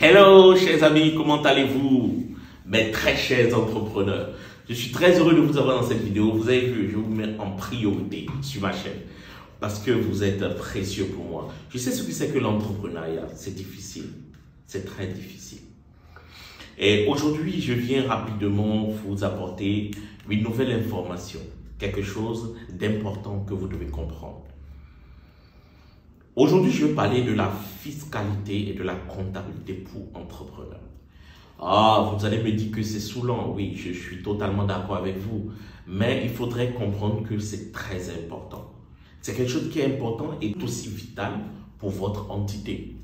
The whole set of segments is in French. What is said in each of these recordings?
Hello chers amis, comment allez-vous? Mes très chers entrepreneurs, je suis très heureux de vous avoir dans cette vidéo. Vous avez vu, je vous mets en priorité sur ma chaîne parce que vous êtes précieux pour moi. Je sais ce que c'est que l'entrepreneuriat, c'est difficile, c'est très difficile. Et aujourd'hui, je viens rapidement vous apporter une nouvelle information, quelque chose d'important que vous devez comprendre. Aujourd'hui, je vais parler de la fiscalité et de la comptabilité pour entrepreneurs. Ah, vous allez me dire que c'est saoulant. Oui, je suis totalement d'accord avec vous. Mais il faudrait comprendre que c'est très important. C'est quelque chose qui est important et aussi vital pour votre entité.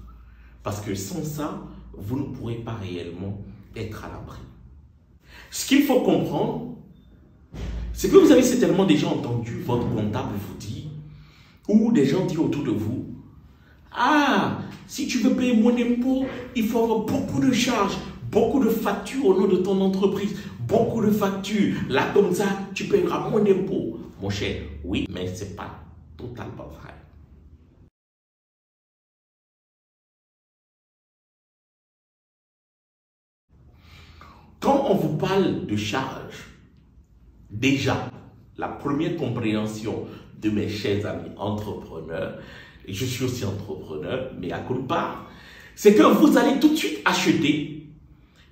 Parce que sans ça, vous ne pourrez pas réellement être à l'abri. Ce qu'il faut comprendre, c'est que vous avez certainement déjà entendu votre comptable vous dire, ou des gens dire autour de vous, ah, si tu veux payer mon impôt, il faut avoir beaucoup de charges, beaucoup de factures au nom de ton entreprise, beaucoup de factures. Là, comme ça, tu paieras mon impôt. Mon cher, oui, mais ce n'est pas totalement vrai. Quand on vous parle de charges, déjà, la première compréhension de mes chers amis entrepreneurs, et je suis aussi entrepreneur, mais à quelque part, c'est que vous allez tout de suite acheter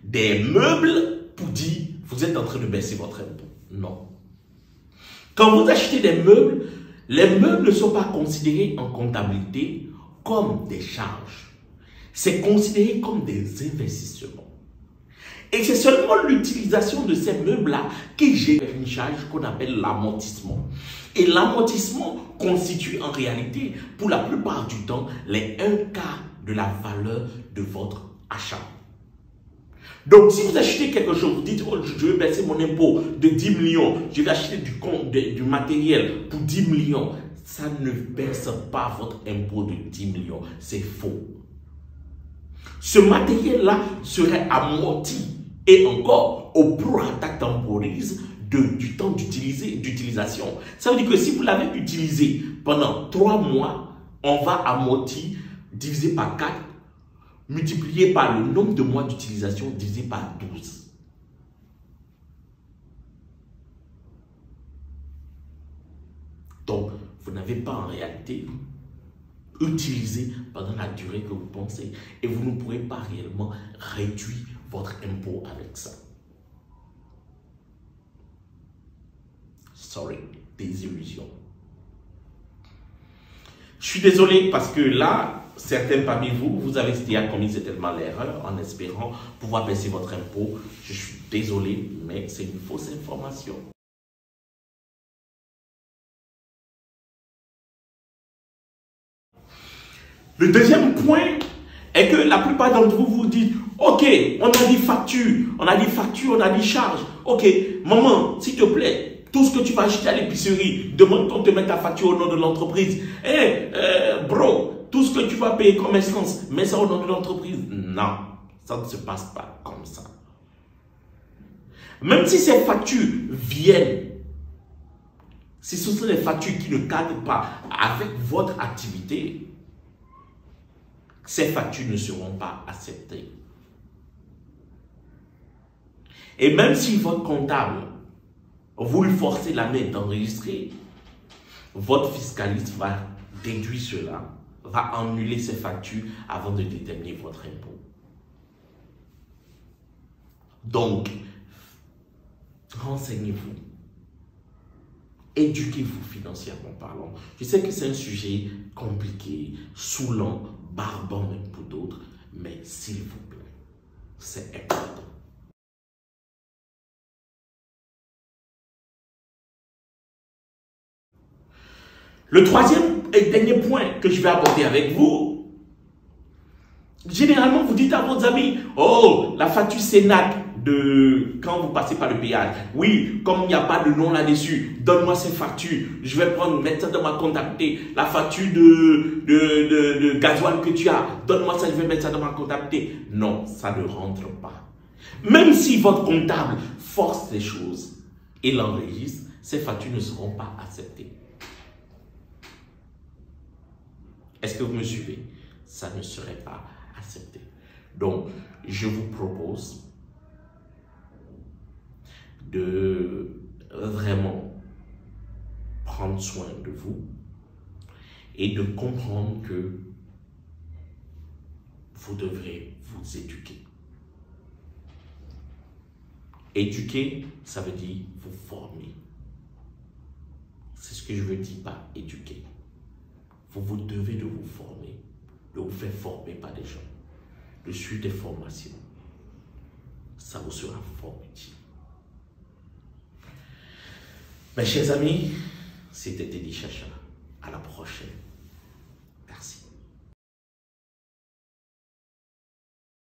des meubles pour dire vous êtes en train de baisser votre impôt. Non. Quand vous achetez des meubles, les meubles ne sont pas considérés en comptabilité comme des charges. C'est considéré comme des investissements. Et c'est seulement l'utilisation de ces meubles-là qui génère une charge qu'on appelle l'amortissement. Et l'amortissement constitue en réalité, pour la plupart du temps, les 1/4 de la valeur de votre achat. Donc, si vous achetez quelque chose, vous dites, oh, je vais baisser mon impôt de 10 millions, je vais acheter du matériel pour 10 millions, ça ne baisse pas votre impôt de 10 millions. C'est faux. Ce matériel-là serait amorti et encore au prorata temporis du temps d'utilisation. Ça veut dire que si vous l'avez utilisé pendant 3 mois, on va amortir divisé par 4, multiplié par le nombre de mois d'utilisation divisé par 12. Donc, vous n'avez pas en réalité utilisé pendant la durée que vous pensez et vous ne pourrez pas réellement réduire votre impôt avec ça. Sorry, des illusions. Je suis désolé parce que là, certains parmi vous, vous avez déjà commis certainement l'erreur en espérant pouvoir baisser votre impôt. Je suis désolé, mais c'est une fausse information. Le deuxième point est que la plupart d'entre vous vous dites, ok, on a dit facture, on a dit facture, on a dit charge. Ok, maman, s'il te plaît, tout ce que tu vas acheter à l'épicerie, demande qu'on te mette ta facture au nom de l'entreprise. Bro, tout ce que tu vas payer comme essence, mets ça au nom de l'entreprise. Non, ça ne se passe pas comme ça. Même si ces factures viennent, si ce sont des factures qui ne cadrent pas avec votre activité, ces factures ne seront pas acceptées. Et même si votre comptable vous lui forcez la main d'enregistrer, votre fiscaliste va déduire cela, va annuler ces factures avant de déterminer votre impôt. Donc, renseignez-vous. Éduquez-vous financièrement parlant. Je sais que c'est un sujet compliqué, saoulant, barbant même pour d'autres, mais s'il vous plaît, c'est important. Le troisième et dernier point que je vais aborder avec vous, généralement vous dites à vos amis, oh, la facture Sénac de quand vous passez par le péage, oui, comme il n'y a pas de nom là-dessus, donne-moi ces factures, je vais mettre ça dans ma comptabilité, la facture de gasoil que tu as, donne-moi ça, je vais mettre ça dans ma comptabilité. Non, ça ne rentre pas. Même si votre comptable force les choses et l'enregistre, ces factures ne seront pas acceptées. Est-ce que vous me suivez? Ça ne serait pas accepté. Donc, je vous propose de vraiment prendre soin de vous et de comprendre que vous devrez vous éduquer. Éduquer, ça veut dire vous former. C'est ce que je veux dire par éduquer. Vous devez de vous former, de vous faire former par des gens, de suivre des formations. Ça vous sera fort utile. Mes chers amis, c'était Teddy Chacha. À la prochaine.